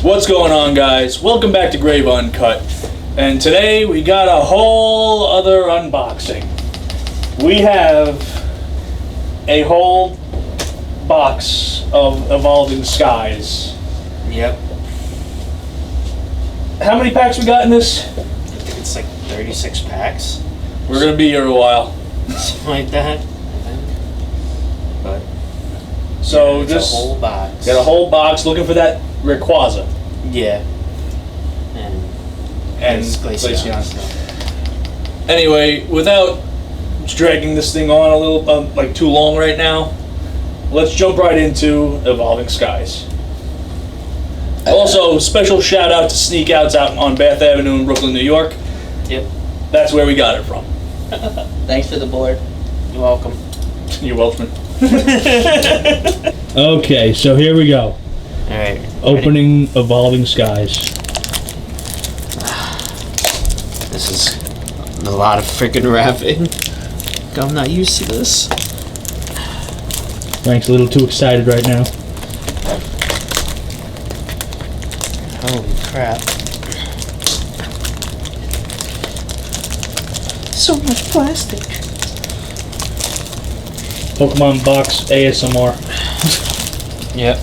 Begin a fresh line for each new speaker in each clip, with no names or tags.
What's going on, guys? Welcome back to Grave Uncut. And today we got a whole other unboxing. We have a whole box of Evolving Skies.
Yep.
How many packs we got in this?
I think it's like 36 packs.
We're gonna be here a while.
Something like that. But
so
yeah,
this
a whole box.
Got a whole box looking for that Rayquaza.
Yeah. And
Glaceon. Anyway, without dragging this thing on a little like too long right now, let's jump right into Evolving Skies. Also, special shout out to Sneak Outs out on Bath Avenue in Brooklyn, New York.
Yep.
That's where we got it from.
Thanks for the board.
You're welcome.
You're welcome.
Okay, so here we go.
Alright.
Opening Evolving Skies.
This is a lot of freaking wrapping. I'm not used to this.
Frank's a little too excited right now.
Holy crap. So much plastic.
Pokemon box ASMR.
Yep.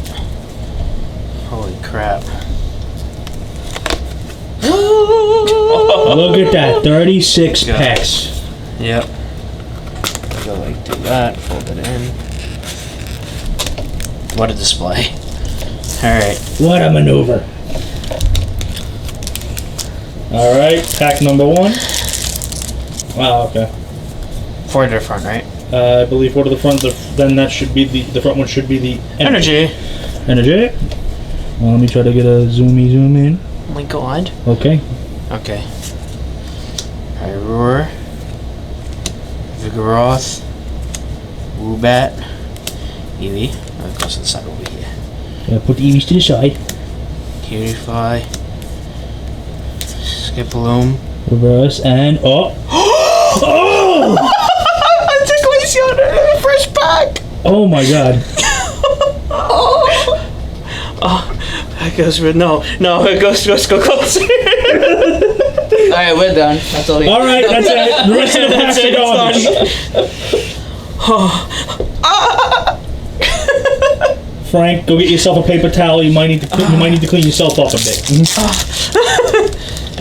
Holy crap.
Look at that, 36 packs.
Yep. Go like do that, fold it in. What a display. Alright.
What a maneuver. Alright, pack number 1. Wow, okay.
4 different, right?
I believe 4 to the front, then that should be the front one should be the
Energy.
Energy. Well, let me try to get a zoom in.
Oh my god.
Okay.
Okay. Roar. Vigoroth. Woobat. Eevee. Oh, it goes to the side over here.
Yeah, put the Eevees to the side.
Cutify. Skiploom.
Reverse and oh! Oh!
It's a Glaceon in the first pack!
Oh my god.
Oh, that goes with no, it goes closer.
Alright, we're done. That's all we
Alright, that's it. The rest of the packs are gone. Frank, go get yourself a paper towel. You might need to clean yourself up a bit.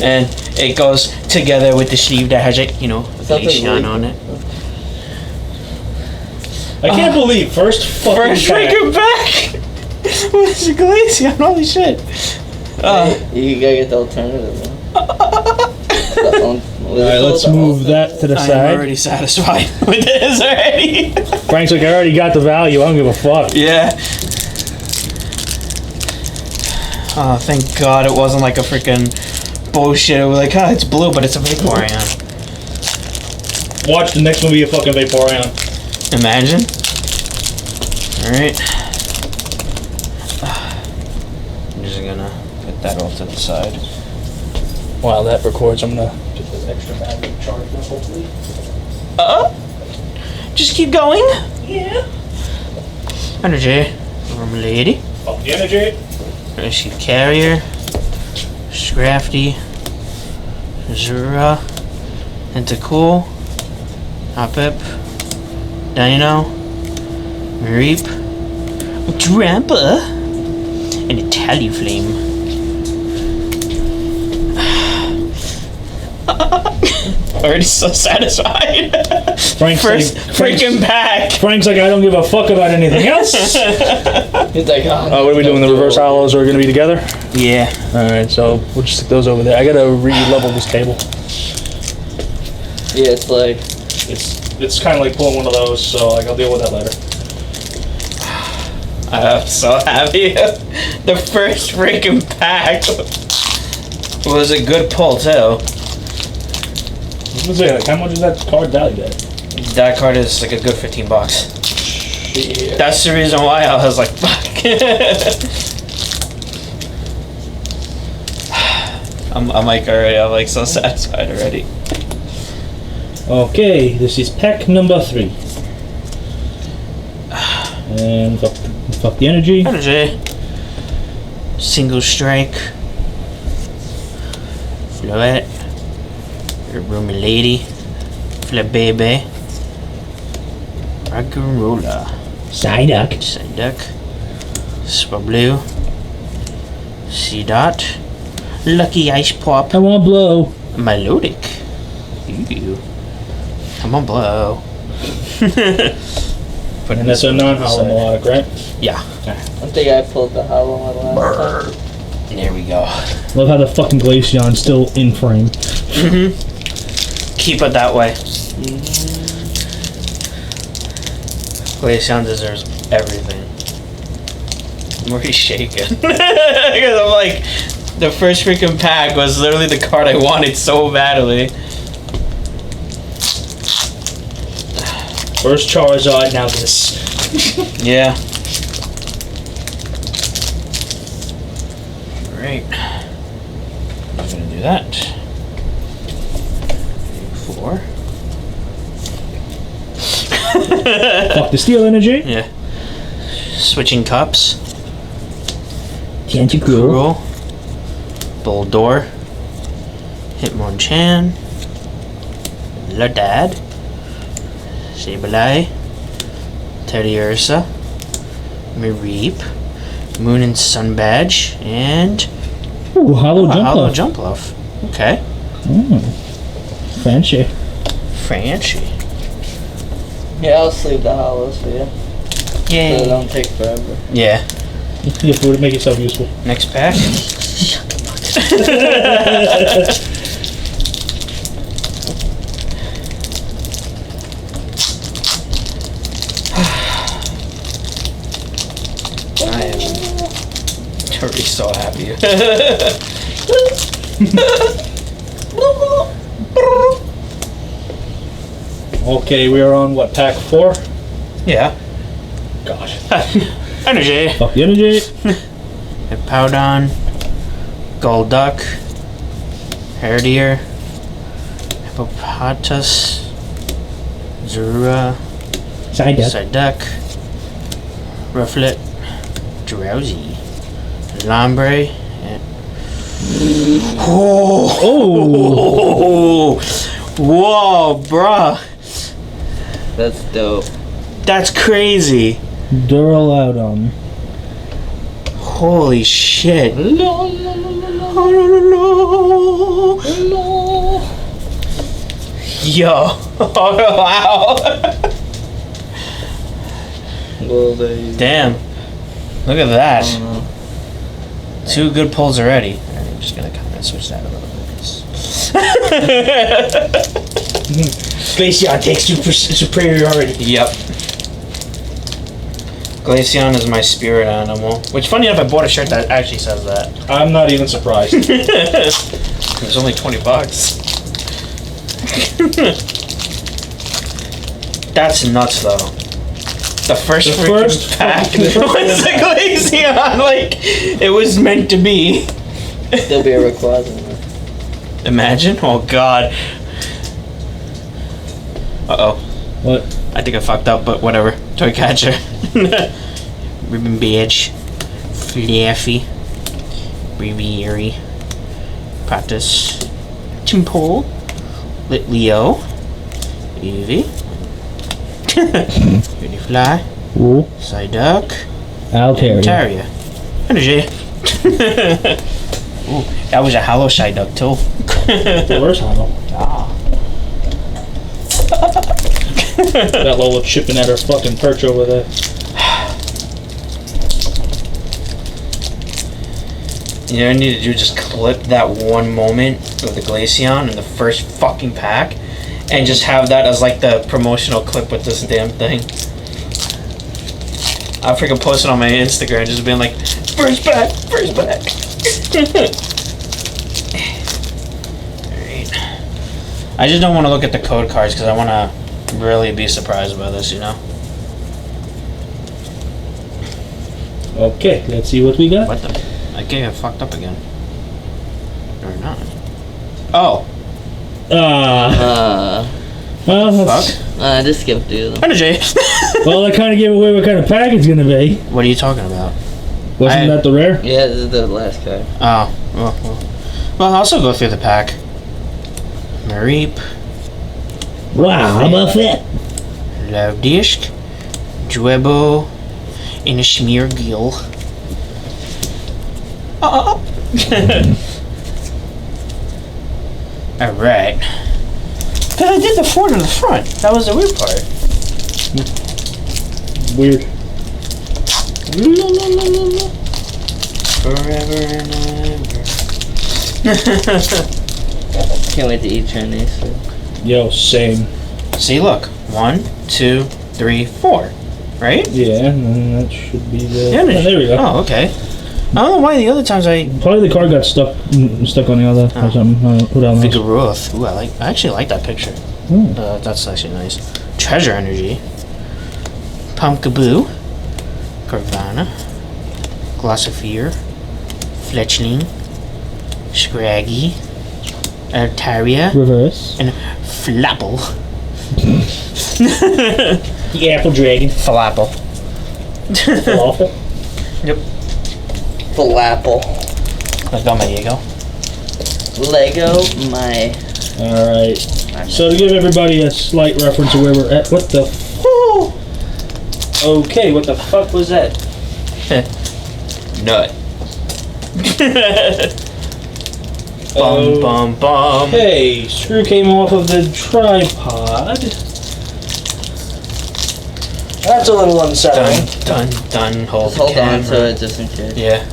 And it goes together with the sleeve that has it, you know, Glaceon on it.
I can't believe first
freaking back! What's a Glaceon? Holy shit!
You gotta get the alternative one.
Alright, let's move that to the side.
I'm already satisfied with this already.
Frank's like, I already got the value. I don't give a fuck.
Yeah. Oh, thank God it wasn't like a freaking bullshit. It was like, it's blue, but it's a Vaporeon.
Watch the next one be a fucking Vaporeon.
Imagine. Alright. I'm just gonna put that off to the side.
While that records, I'm gonna get this extra battery charged up, hopefully.
Just keep going.
Yeah.
Energy. Room lady.
Oh, the energy.
She Carrier. Scrafty. Zura. Tentacool. Hoppip. Dino. Reap. Drampa. And a Taluflame. Already so satisfied.
Frank's
First freaking pack.
Frank's like, I don't give a fuck about anything else.
He's like,
What are we doing? The reverse hollows are going to be together?
Yeah.
Alright, so we'll just stick those over there. I gotta re-level this table.
yeah, it's like...
It's kind of like pulling one of those, so like I'll deal with that later.
I'm so happy. The first freaking pack was a good pull too.
Let's say, like, how much is that card valued at?
That card is like a good $15.
Yeah.
That's the reason why I was like, fuck. I'm like already, I'm like so satisfied already.
Okay, this is pack number 3. And fuck the energy.
Energy. Single strike. Floette. Roomy lady. Flip baby. Rock and roller.
Psyduck.
Psyduck. Swablu. C dot. Lucky ice pop.
I want blow.
Melodic. Ooh. Come on, blow.
And that's a non-hollow melodic, right?
Yeah.
I think I pulled the hollow one last time.
There we go.
Love how the fucking Glaceon's still in frame.
Keep it that way. Glaceon deserves everything. I'm already shaking. Because I'm like, the first freaking pack was literally the card I wanted so badly.
First Charizard, now this.
Yeah. Great. I'm gonna do that. 4.
Fuck the Steel Energy.
Yeah. Switching cups.
Tentacruel.
Boldor. Hitmonchan. Ladad. Sableye. Teddiursa. Mareep. Moon and Sun Badge. And
Ooh, hollow jump
Hollow
off.
Jumpluff. Okay.
Fancy.
Fancy.
Yeah, I'll sleeve the hollows for you. So they
Yay.
don't take forever.
Yeah.
You have to make yourself useful.
Next pack. I am totally so happy.
Okay, we are on what, pack 4?
Yeah.
God.
Energy.
Fuck the energy.
Powdon. Golduck. Herdier. Hippopotas. Zorua.
Psyduck.
Psyduck. Rufflet. Drowsy. Lombre. And
Oh!
Whoa, bruh.
That's dope.
That's crazy.
Duraludon.
Holy shit. Yo. Wow.
Well, they.
Damn. Look at that.
I don't know.
2 good pulls already. I'm just gonna kind of switch that a little bit.
Glaceon takes superiority.
Yep. Glaceon is my spirit animal. Which, funny enough, I bought a shirt that actually says that.
I'm not even surprised.
It was only $20. That's nuts, though. The first pack
the first
was the Glaceon. Like, it was meant to be.
There'll be a Rayquaza in there.
Imagine? Oh, God. Uh-oh.
What?
I think I fucked up, but whatever. Toy catcher. Ribbon badge. Fluffy. Breviary. Practice. Timpole. Lit Leo. Eevee. Unifly.
Ooh.
Psyduck.
Altaria.
Altaria. Energy. Ooh, that was a hollow Psyduck too.
Where's Hollow?
Ah.
That Lola chipping at her fucking perch over there.
You know what I need to do? Just clip that one moment of the Glaceon in the first fucking pack and just have that as like the promotional clip with this damn thing. I'll freaking post it on my Instagram just being like, first pack, first pack. Alright. I just don't want to look at the code cards because I want to really be surprised by this, you know?
Okay, let's see what we got.
What the? I got fucked up again. Or not. Oh.
Well, that's,
Fuck.
I just skipped through them.
Energy.
well, that kind of gave away what kind of pack it's gonna be.
What are you talking about?
Wasn't that the rare?
Yeah, this is the last card.
Oh, well, I'll also go through the pack. Mareep,
Wow, how about that?
Loudishk, Dwebo, and a Schmeargil. Alright. Because I did the 4 to the front. That was the weird part.
Weird.
Forever and ever.
Can't wait to eat Chinese food.
Yo, same.
See, look. 1, 2, 3, 4. Right?
Yeah, and that should be the...
Yeah,
there we go.
Oh, okay. I don't know why the other times I...
Probably the card got stuck on the other or something. Who knows?
Vigoroth. Ooh, I actually like that picture. That's actually nice. Treasure Energy. Pumpkaboo. Carvana. Glossophere. Fletchling. Scraggy. Altaria.
Reverse.
And Flapple.
The Apple Dragon.
Flapple.
Falafel.
Yep.
Falafel.
Like on my Diego.
Lego, my...
Alright. So to give everybody a slight reference of where we're at, what the okay, what the fuck was that?
Nut. Bum.
Okay, screw came off of the tripod. That's a little unsettling.
Done. Hold
Just hold
the
on
camera.
to it just in case.
Yeah.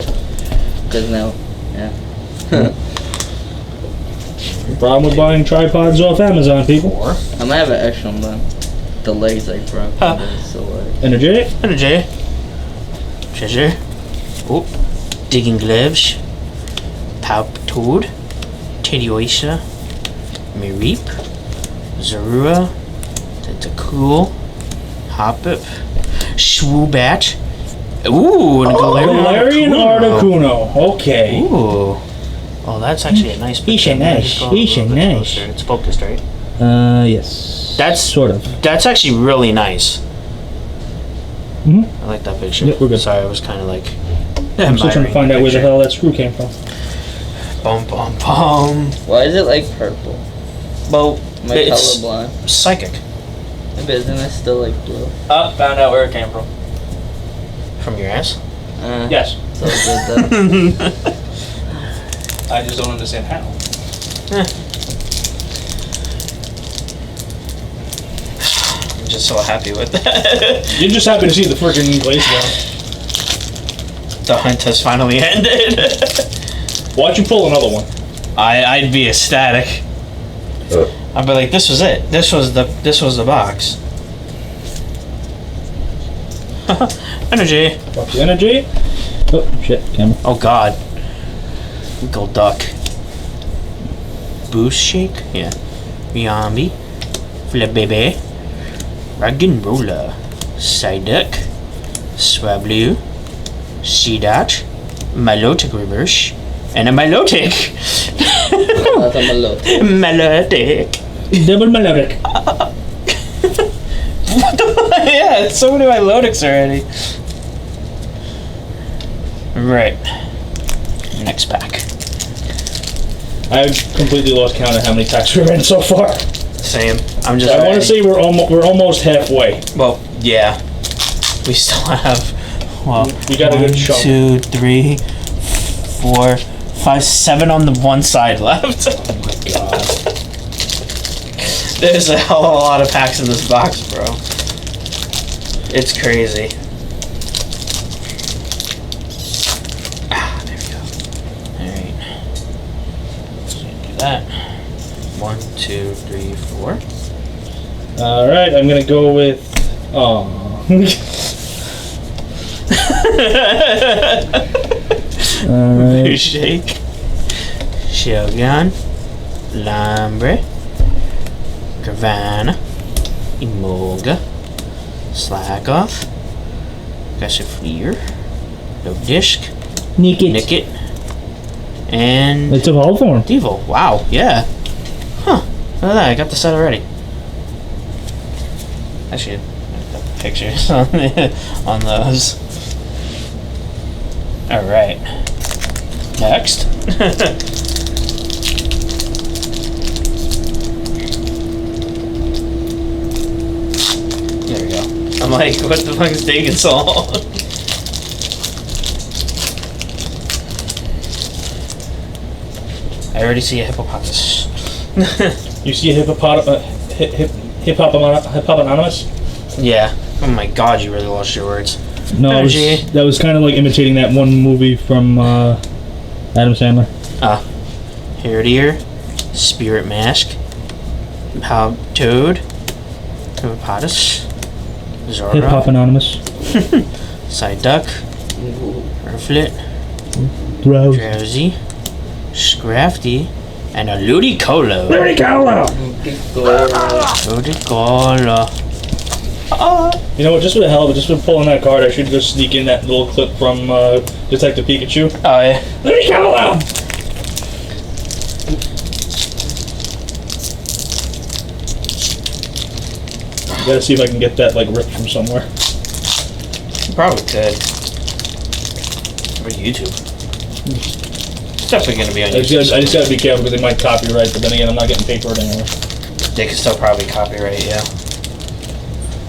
Because now, yeah.
Problem with buying tripods off Amazon, people.
Four.
I might have an extra one, but the legs I broke. So like...
Energetic?
Energy. Treasure. Oh. Digging Gloves. Palpitoad. Tediosa. Mareep. Zorua. Tentacool. Hoppip. Swoobat. Ooh, and
Galarian Articuno. Okay.
Ooh. Oh, that's actually a nice picture.
Nice.
It's focused, right?
Yes.
That's
sort of.
That's actually really nice.
Mhm.
I like that picture.
Yep, we're good.
Sorry, I was kind of like...
I'm still trying to find out where the hell that screw came from.
Bum.
Why is it like purple?
Well,
Am I
it's
colorblind?
psychic.
Maybe isn't it still like blue?
Oh, found out where it came from.
From your ass?
Yes.
So good though.
I just don't understand how.
I'm just so happy with that.
You're just happy to see the freaking Glaceon.
The hunt has finally ended.
Why'd you pull another one?
I'd be ecstatic. I'd be like, this was it. This was the box. Energy.
Fuck the energy. Oh shit, camera.
Oh god. Gold duck. Boost shake? Yeah. Yambi. Flabebe. Raggenrola. Psyduck. Swablu. Seedot. Milotic reverse. And a Milotic.
That's a malote.
Milotic.
Double melodic.
What the fuck? Yeah, it's so many Milotics already. Right. Next pack.
I've completely lost count of how many packs we're in so far.
Same. I'm just.
I want to say we're almost halfway.
Well, yeah. We still have. Well,
We got a good chunk.
2, 3, 4, 5, 7 on the one side left.
Oh my god.
There's a hell of a lot of packs in this box, bro. It's crazy. Ah, there we go. Alright. So do that. 1, 2, 3, 4.
Alright, I'm gonna go with. Oh. Alright.
Shake. Shogun. Lambre. Carvana. Emolga. Slackoff. Gassifleer. Lodisk. Nickit. And
It's a whole form.
Devo. Wow, yeah. Huh. Look at that, I got the set already. Actually, I got the pictures on those. Alright. Next. There we go. I'm like, what the fuck is taking so long? I already see a hippopotamus.
You see a hippopotamus?
Yeah. Oh my god, you really lost your words.
No,
Energy.
that was kind of like imitating that one movie from Adam Sandler.
Herdier, Spirit Mask, Toad, Hippopotamus, Zora,
Hippopotamus.
Psyduck, Urflet, Drowsy, Scrafty, and a Ludicolo.
Ludicolo!
Ludicolo.
You know what, just for the hell of it, just for pulling that card, I should just sneak in that little clip from Detective Pikachu.
Oh yeah.
Ludicolo! Gotta see if I can get that like ripped from somewhere.
You probably could. Or YouTube. It's definitely gonna be on YouTube.
I just gotta be careful because they might copyright, but then again, I'm not getting paid for it anyway.
They could still probably copyright, yeah.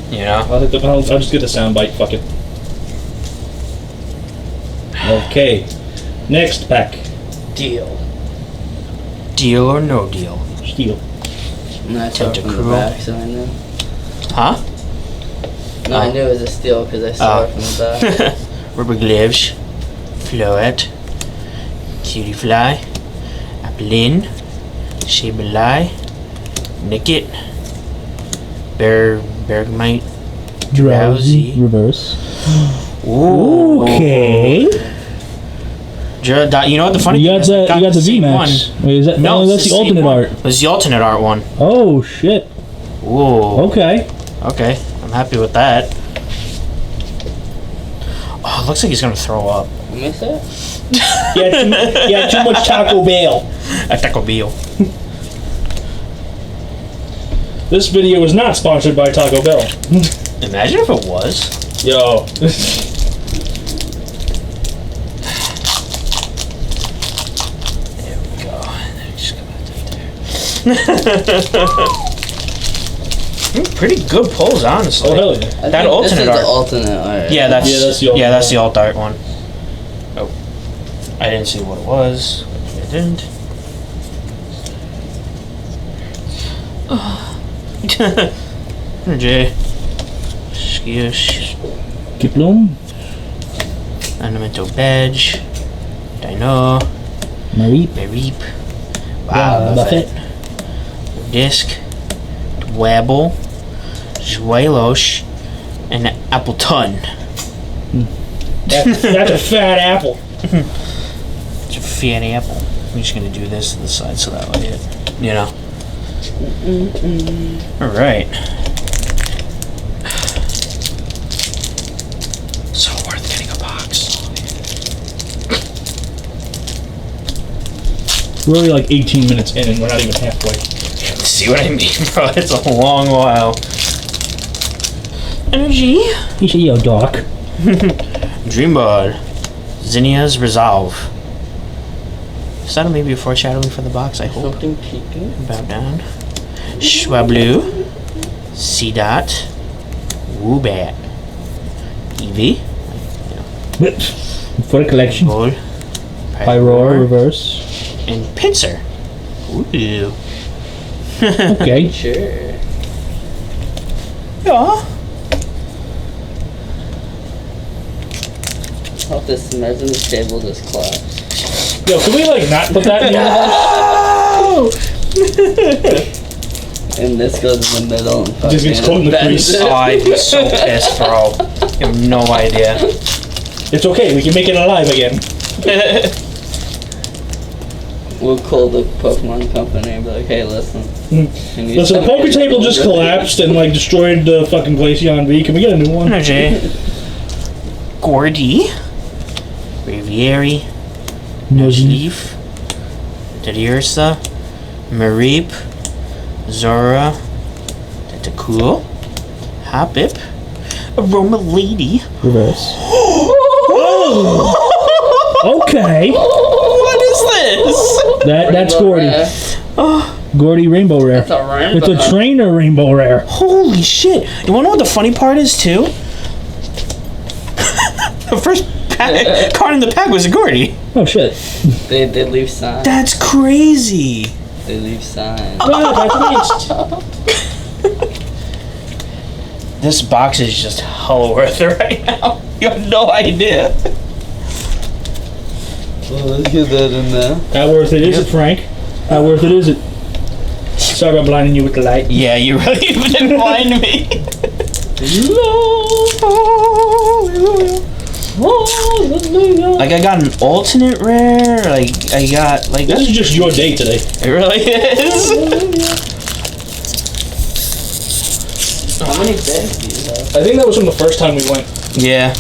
You know?
I'll just get the soundbite, fuck it. Okay. Next pack.
Deal.
Deal or no deal?
Steel.
No, I saw it from the
Tentacruel.
back, so I knew.
Huh?
No, I knew it was a steal because I saw it from the back.
Rubber gloves, Floette, Cutie Fly, Applin, Shabalai, Nicket, Bergmite, Drowsy.
Reverse.
Ooh.
Okay.
You know what the funny
You
thing
got
is?
the,
I got
you got the
same
VMAX.
one.
Wait, is that, no,
it's
that's the
same
alternate
one.
art.
It's the alternate art one.
Oh, shit.
Ooh.
Okay.
Okay, I'm happy with that. Oh, it looks like he's gonna throw up.
You miss it?
Yeah, too much Taco Bell.
At Taco Bell.
This video was not sponsored by Taco Bell.
Imagine if it was.
Yo.
There we go. Just go back there. Pretty good pulls, honestly.
Oh, hell yeah.
That alternate
this is
art.
the alternate art.
Yeah, that's
that's the alt
alt art one. Oh, I didn't see what it was. I didn't. Jay, Skish,
Kiplum.
Ornamental Badge, Dino,
Mareep.
Mareep, Wow,
Buffett.
Disc, Dwabble, Zwelosh, and Appleton.
That's a fat apple.
It's a fat apple. I'm just gonna do this to the side so that way it, you know. Alright. So worth getting a box.
We're only like 18 minutes in and we're not even halfway.
See what I mean, bro? It's a long while. Energy.
You say, yo, Doc.
Dream Ball. Zinnia's Resolve. Is that maybe a foreshadowing for the box, I hope?
Something peeking.
Bow down. Schwablu. C-Dot. Woobat. Eevee.
For the collection.
Bull.
Pyroar, reverse.
And Pinsir. Ooh.
Okay.
Sure.
Yeah.
Hope this imagine this table just collapsed.
Yo, can we like not put that in here?
And this goes in the middle and
Just gets caught in the
bends
crease.
it.
Oh, I'd be so pissed, bro. You have no idea.
It's okay, we can make it alive again.
We'll call the Pokemon company and be like, hey, listen. can you
Listen, the
send me
poker
your
table just
Pokemon?"
collapsed and like destroyed the fucking Glaceon V. Can we get a new one?
Energy. Gordy. Braviary. Nuzleaf. Teddiursa. Mareep. Zora. Tentacool. Hoppip. Aroma Lady.
Reverse. Okay.
What is this?
That's Gordy.
Oh,
Gordy Rainbow Rare.
That's a rainbow.
It's a trainer Rainbow Rare.
holy shit. You wanna know what the funny part is, too? The first card in the pack was a Gordy.
Oh, shit.
They leave signs.
That's crazy.
They leave signs.
This box is just hella worth it right now. You have no idea.
Well, let's get that in there.
How worth it is it, Frank? How worth it is it? Sorry about blinding you with the light.
Yeah, you really didn't blind me. Like, I got an alternate rare. Like, I got, like...
This is just your day today.
It really is.
How many beds do you have?
I think that was from the first time we went.
Yeah.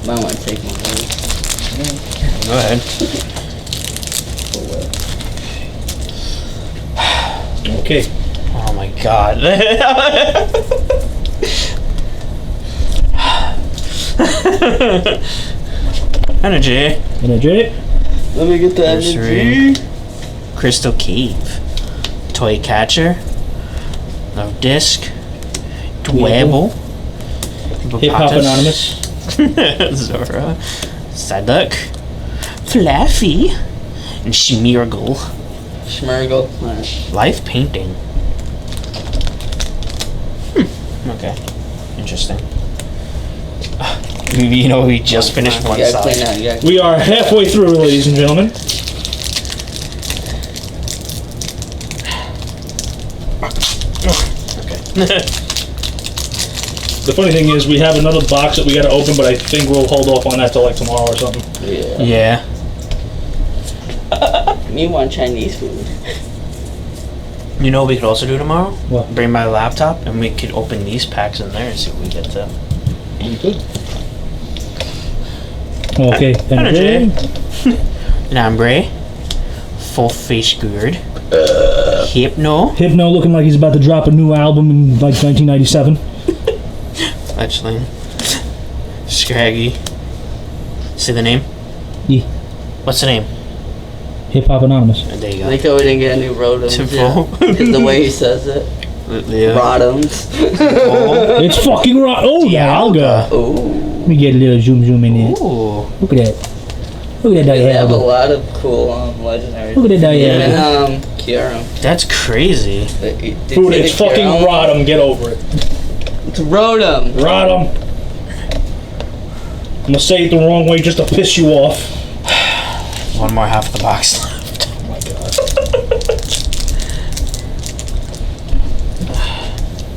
Might want to take one of those.
Go ahead.
Okay.
Oh my god. Energy.
Energy.
Let me get the energy.
Crystal Cave. Toy Catcher. No Disc. Dwebble.
Hip Hop Anonymous.
Zora. Psyduck. Flaffy. And Schmeargle.
Schmergle. Alright.
Life painting. Okay. Interesting. You know, we just finished one
You gotta clean
side.
out. You gotta
We are halfway through, ladies and gentlemen. The funny thing is, we have another box that we gotta open, but I think we'll hold off on that till like tomorrow or something.
Yeah.
Yeah.
Me want Chinese food.
You know what we could also do tomorrow?
What?
Bring my laptop and we could open these packs in there and see what we get to.
You could. Okay.
Energy. Lambre. Full face gourd. Hypno.
Hypno looking like he's about to drop a new album in like 1997.
Actually. Scraggy. See the name?
Yeah.
What's the name?
Hip Hop Anonymous.
There you
I
go.
think we didn't get a new Rotoms.
Simple.
Is the way he says it.
Yeah.
Rotoms.
Oh.
It's fucking right. Oh, yeah, I'll go.
Ooh.
Let me get a little zoom in there.
Ooh.
Look at that. Look at that
They have a
Dialga.
lot of cool legendaries.
Look at that
Even
Dialga.
Kyurem.
That's crazy.
Dude, it's fucking Rodham. Get over it.
It's Rotom.
Rodham. I'm gonna say it the wrong way just to piss you off.
One more half of the box left.
Oh my god.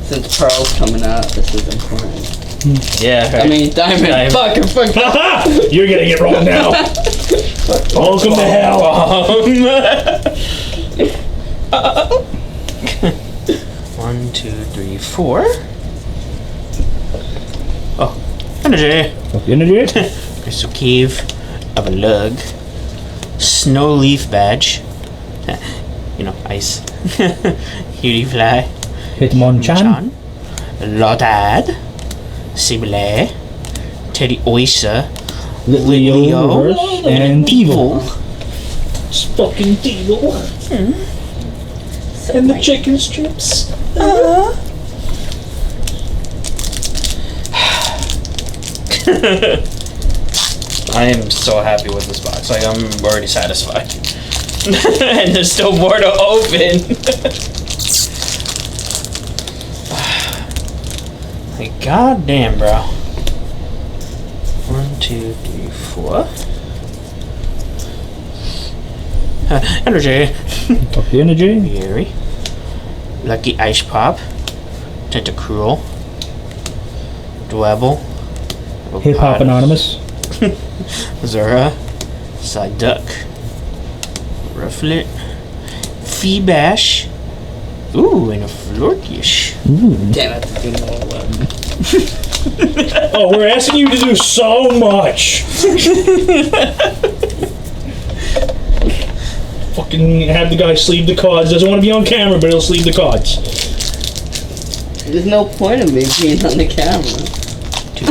Since Pearl's coming out, this is important.
Yeah.
I mean, Diamond. Fuck.
Haha! You're getting it wrong now. Welcome to hell.
1, 2, 3, 4. Oh, energy.
Energy?
Crystal Cave of a Lug. Snow Leaf Badge. You know, ice. Cutie Fly.
Hitmonchan.
Lotad. Sibile. Teddy Oyster.
Leo Reverse. And
Evil.
It's fucking Deagle. And the chicken strips.
I am so happy with this box. Like, I'm already satisfied. And there's still more to open. Like, goddamn, bro. 1, 2, 3, 4. Energy.
Fuck the energy.
Yuri. Lucky Ice Pop. Tentacruel. Dwebble.
Hip Hop Anonymous.
Zora. Psyduck. Rufflet. Feebash. Ooh, and a Florkish.
Ooh.
Damn it, do more work.
Oh, we're asking you to do so much. Fucking have the guy sleeve the cards. Doesn't want to be on camera, but he'll sleeve the cards.
There's no point in me being on the camera.
2,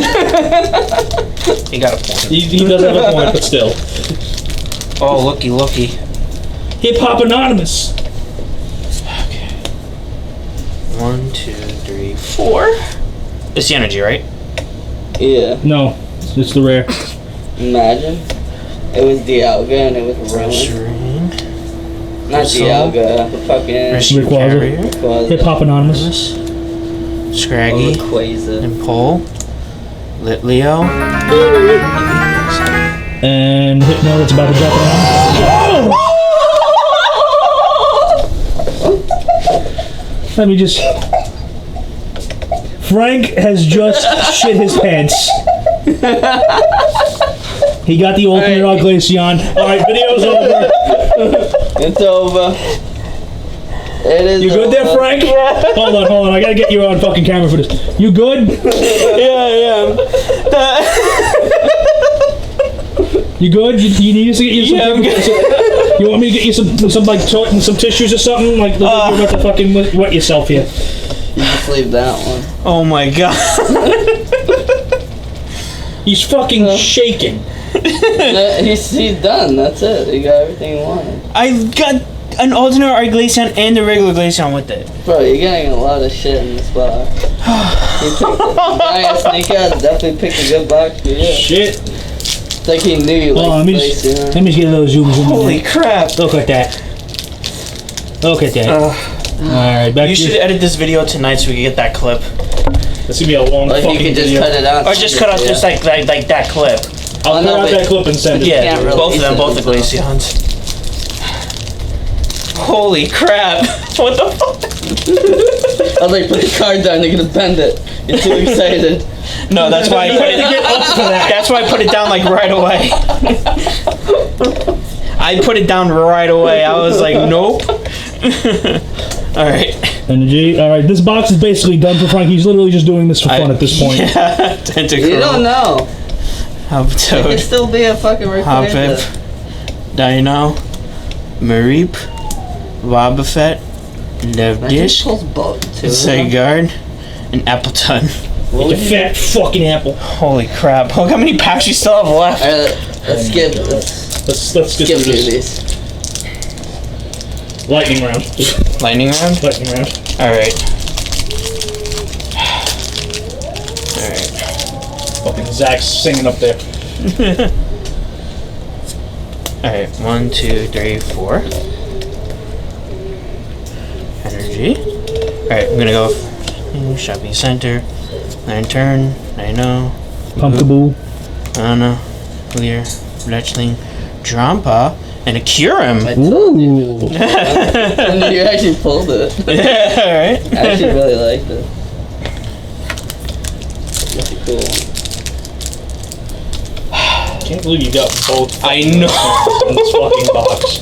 He got a point.
He does have a point, but still.
Oh, looky.
Hip Hop Anonymous.
Okay. 1, 2, 3, 4. It's the energy, right?
Yeah.
No, it's the rare.
Imagine. It was Dialga and it was ruined. Not Dialga, the fucking
Rayquaza. Hip Hop Anonymous.
Scraggy.
Rayquaza.
And Pole. Leo.
And Hypno that's about to drop it on. Let me just... Frank has just shit his pants. He got the ultimate on Glaceon. Alright, video's over.
It's over. It is.
You good
over.
there, Frank?
Yeah.
Hold on. I gotta get you on fucking camera for this. You good?
Yeah, I am.
You good? You need us to get you some...
Yeah, I'm good.
You want me to get you some like some tissues or something? Like you're about to fucking wet yourself here.
You just leave that one.
Oh my god.
He's fucking shaking.
He's done. That's it. He got everything he wanted.
I got an alternate art Glaceon and the regular Glaceon with it.
Bro, you're getting a lot of shit in this box. Giant Sneaker definitely picked a good box for you.
Shit.
It's like he knew you
Let
liked
me
Glaceon.
just get a little zoom.
Holy crap.
Look at that. Look at that. Alright, back
You
to
should edit this video tonight so we can get that clip.
That's gonna be a long
Like
fucking
you could just
video.
cut it out.
Or just cut out just like that clip.
I'll cut out that clip and send it.
Yeah,
can't
both of them, both the
release it
Glaceons. Holy crap. What the fuck?
I was like, put the card down, you're gonna bend it. You're too excited.
No, that's why I put it That's why I put it down like right away. I put it down right away. I was like, nope. Alright.
Energy. Alright, this box is basically done for Frank. He's literally just doing this for fun at this point.
Yeah, Tentacruel.
You don't know. It could
Hubtoad.
still be a fucking
Hoppip.
Rayquaza.
Dino. Mareep. Wobbuffet.
Imagine
Levdish.
he pulls both too.
Zygarde. And Appleton.
What
You
would you
fat fucking apple.
Holy crap. Look how many packs you still have left.
let's skip.
Let's get
Skip
through
through
this.
these.
Lightning round.
Lightning round?
Lightning round.
Alright. Alright.
Fucking Zach's singing up there.
Alright, 1, 2, 3, 4. Energy. Alright, I'm gonna go shopping center. Lantern, Dino,
Pumpkaboo.
Anna, Clear, Fletchling, Drampa, and a Kyurem.
I told you. And you actually pulled it.
Yeah, alright.
I actually really liked it. That's a cool one.
Can't believe you got both.
I know.
In this fucking box.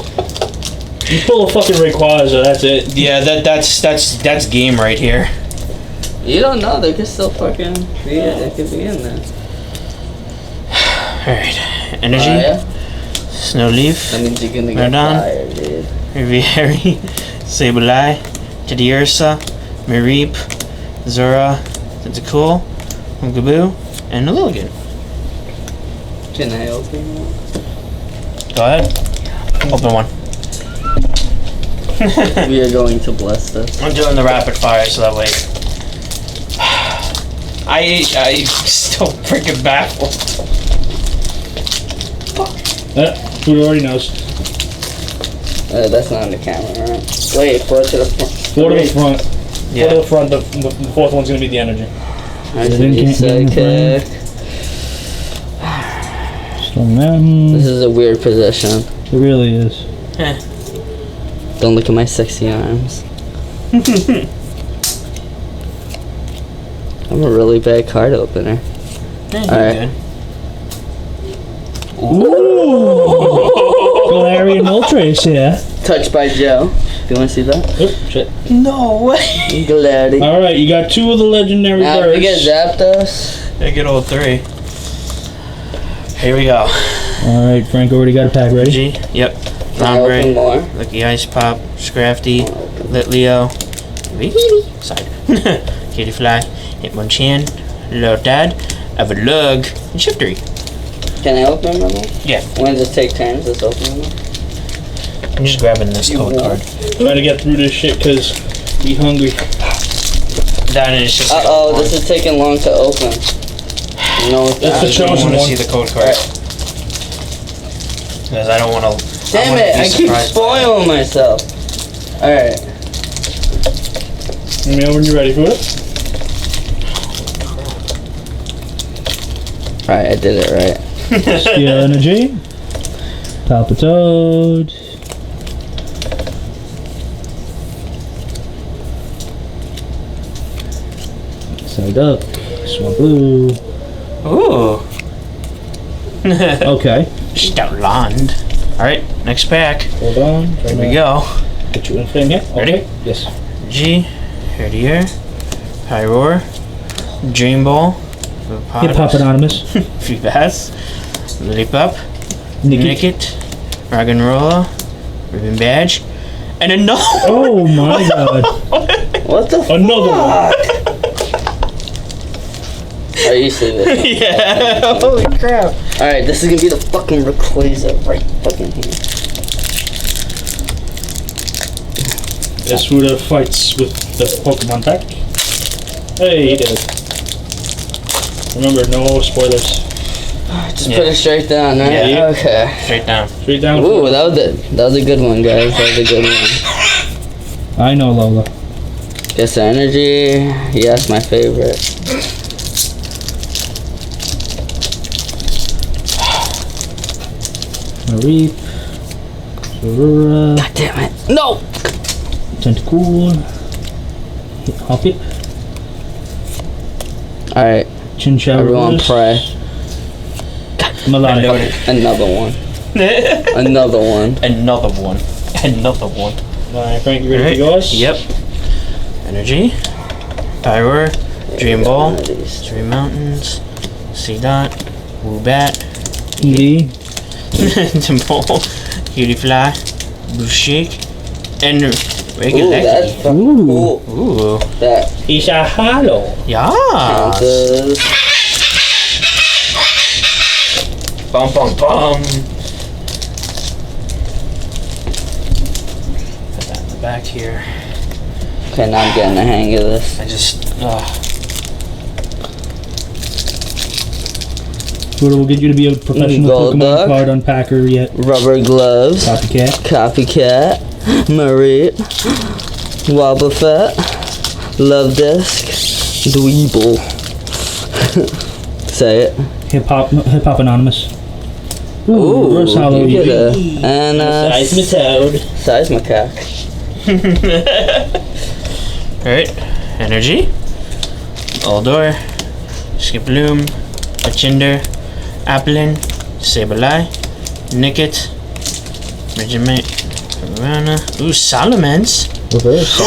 You pull a fucking Rayquaza, that's it.
Yeah, that's game right here.
You don't know. They could still fucking be. It could be in there.
Alright. Energy.
Fire?
Snowleaf.
That means you're gonna get
Rodon.
fired, dude.
Rivieri. Sableye. Teddiursa. Mareep. Zora. Tentacool. Pumpkaboo. And a Lilligant.
Can I open it?
Go ahead. Open one.
We are going to bless this.
I'm doing the rapid fire so that way. I still freaking baffled.
Who already knows.
That's not on the camera, right? Wait, 4 to the front.
4 to the front. 4
Yeah.
to the front, the fourth one's gonna be the energy.
Sidekick.
Stone Mountain.
This is a weird position.
It really is.
Eh.
Don't look at my sexy arms. I'm a really bad card opener. Alright.
Galarian Moltres here.
Touched by Joe. Do you want to see that?
Oh, shit.
No way.
Glad.
Alright, you got 2 of the legendary
Now if we get
birds.
Zapdos.
I get all 3. Here we go.
Alright, Frank already got a pack ready.
G. Yep.
Can I open
Lombre.
more?
Lucky Ice Pop. Scrafty. Litleo. Side. Kitty Fly. Hitmonchan. Lotad. Everlug, and Shiftry.
Can I open them?
Yeah.
Want to just take turns? Just open them.
I'm just grabbing this code card.
Trying to get through this shit because we hungry.
That is just.
Uh-oh, this is taking long to open. You know what
It's the
I
chosen
want to
one.
see the code card. Because I don't want to.
Damn it, I keep spoiling myself. Alright.
Let me know when you're ready for it.
Alright, I did it right.
Skill energy. Top of toad. Side up. Swamp blue.
Ooh.
Okay.
Stoutland. Alright, next pack.
Hold on.
Here we go.
Get you in frame here.
Ready?
Okay. Yes.
G. Here to here. Pyroar. Dream Ball.
Hip Hop Anonymous.
Feebas. Lillipup.
Nicky.
Nickit. Rag'n'Rolla. Ribbon Badge. And another.
Oh my god.
What the
Another one.
fuck? Are you serious?
Yeah. Holy crap.
Alright, this is gonna be the fucking Rayquaza right fucking here.
Guess who the fights with the Pokemon pack? Hey, he did it. Remember, no spoilers.
Just put it straight down, right?
Yeah.
Okay.
Straight down.
Straight down.
Ooh, that was a good one, guys. That was a good one.
I know Lola.
Guess energy. Yes, my favorite.
Reap. Aurora.
God damn it. No!
Tentacool. Hoppip.
Alright,
Chinchou.
everyone pray.
Melodic.
Another one. Another one.
Another one. Another one.
Alright, Frank, you ready for yours?
Yep. Energy. Pyroar. Dream Ball. Dream Mountains. C-Dot. Woobat.
Eevee.
Temple. Cutie-Fly. Bushik. And
Ooh,
regular.
that's fucking
Ooh.
cool.
Ooh.
That
Isha Halo.
Yeah.
counts.
Bum bum bum. Put that in the back here.
Okay, now I'm getting the hang of this.
I just.
We'll get you to be a professional
Gold
Pokemon
Duck.
card unpacker yet.
Rubber gloves.
Copycat.
Copycat. Mareep. Wobbuffet. Love Disc. Dweeble. Say it.
Hip Hop Anonymous. Ooh, reverse hollow
you get
Eevee.
a and
Seismitoad.
size macaque.
Alright. Energy. Aldor. Skiploom. Achinder. Applin. Sableye. Nickit. Regiment. Piranha. Ooh, Salamence.
Reverse.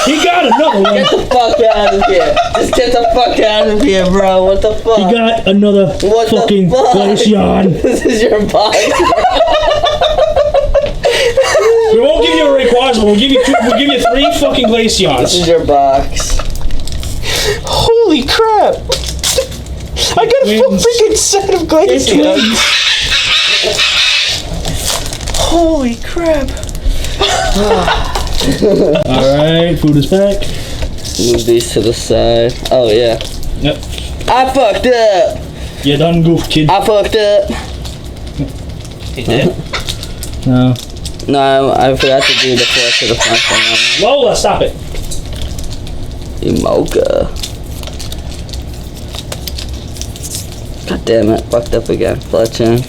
He got another one.
Get the fuck out of here. Just get the fuck out of here, bro. What the fuck?
He got another
What
fucking
the fuck?
Glaceon.
This is your box.
We won't give you a Rayquaza. We'll give you 3 fucking
This is
Glaceons.
your box.
Holy crap! I got a full
Twins.
freaking set of
It's
Glaceon.
twins.
Holy crap!
Alright, food is back.
Move these to the side. Oh yeah.
Yep.
I fucked up.
You done goofed, kid.
I fucked up.
He did?
No.
No, I forgot to do the flush to the front thing.
Lola, stop it.
Emoka. God damn it. Fucked up again. Fletching.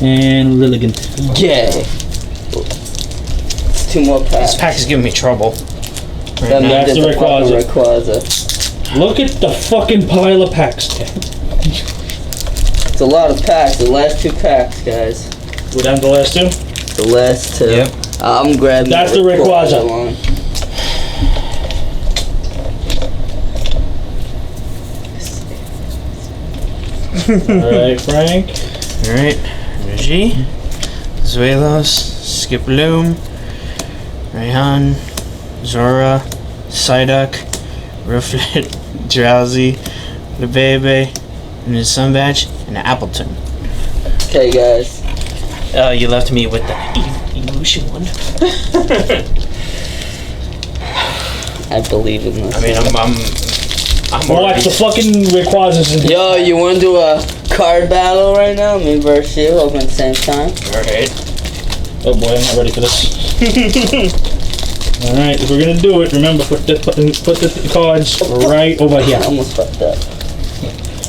And Lilligant.
Yay. 2 more
This
packs.
pack is giving me trouble.
Then
That's
we
the
did fucking
Rayquaza.
Rayquaza.
Look at the fucking pile of packs.
It's a lot of packs. The last 2 packs, guys.
We're down to the last 2.
The last 2.
Yep.
I'm grabbing
That's the Rayquaza.
one.
Alright, Frank.
Alright. Energy. Zuelos. Skiploom. Rayhan. Zora. Psyduck. Rufflet. Drowsy. the baby, and the sun badge, and the Appleton.
Okay, guys.
You left me with the evolution one.
I believe in this.
I mean, I'm
Watch the fucking Rayquazas.
Yo, you wanna do a card battle right now? Me versus you, open at the same time.
Alright.
Oh boy, I'm not ready for this. Alright, if we're gonna do it, remember, put the cards right over here.
I almost fucked up.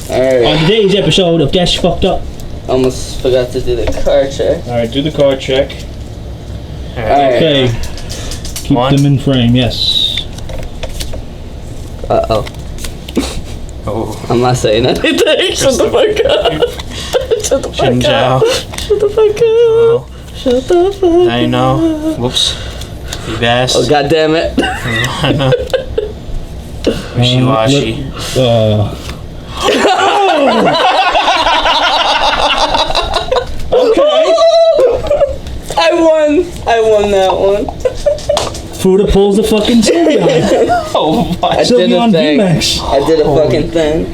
Alright.
On today's episode of That's Fucked Up.
Almost forgot to do the card check.
Alright, do the card check.
Alright.
Okay. Keep them in frame, yes.
Uh-oh.
Oh.
I'm not saying anything. Shut the fuck up. Shut the fuck up. Shut the fuck up. Shut the fuck up.
I know. Whoops. You best.
Oh, god damn it.
I know. Wishy-washy.
Okay.
I won that one.
Fuda pulls the fucking Sylveon.
Oh my.
I did a
Sylveon
thing.
VMAX.
I did a fucking thing.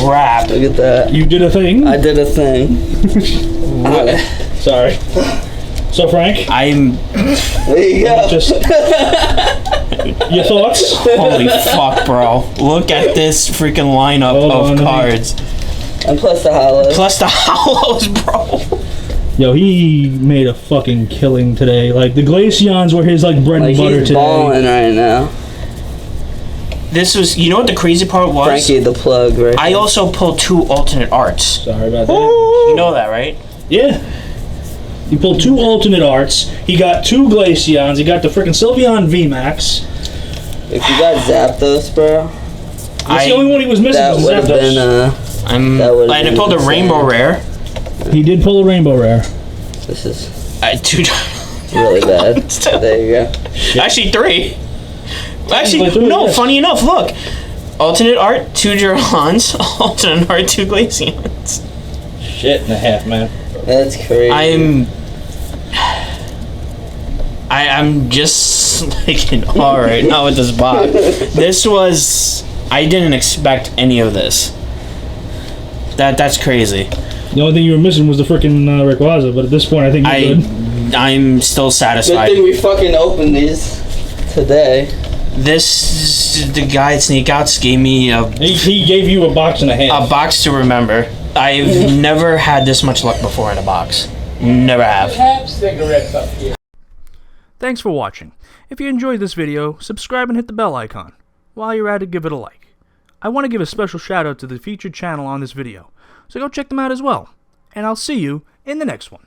Crap.
Look at that.
You did a thing?
I did a thing.
Sorry. So, Frank,
There you go.
just your thoughts?
Holy fuck, bro. Look at this freaking lineup
Hold on,
of
let me-
cards.
And plus the hollow.
Plus the hollows, bro.
Yo, he made a fucking killing today. Like, the Glaceons were his, like, bread
Like,
and butter
he's
today.
balling right now.
This was, you know what the crazy part was?
Frankie the plug, right?
I also pulled 2 alternate arts.
Sorry about that.
You know that, right?
Yeah. He pulled 2 alternate arts. He got 2 Glaceons. He got the freaking Sylveon VMAX.
If you got Zapdos, bro,
That's the only one he was missing
that
was
would have
Zapdos.
been
And I
been
pulled a
insane.
rainbow rare.
He did pull a Rainbow Rare.
This is
Dude.
really bad. There you go.
Actually, 3. Actually,
Technically 3,
no,
yes.
funny enough, look. Alternate art, 2 Durons. Alternate art, 2 Glaceons.
Shit and a half, man.
That's crazy.
I'm just like in awe right now with this box. I didn't expect any of this. That's crazy.
The only thing you were missing was the freaking Rayquaza, but at this point, I think you're good.
I'm still
Good
satisfied.
thing we fucking opened these today.
The guy Sneakouts gave me
He gave you a box and a half.
a box to remember. I've never had this much luck before in a box. Never have.
Thanks for watching. If you enjoyed this video, subscribe and hit the bell icon. While you're at it, give it a like. I want to give a special shout out to the featured channel on this video, so go check them out as well. And I'll see you in the next one.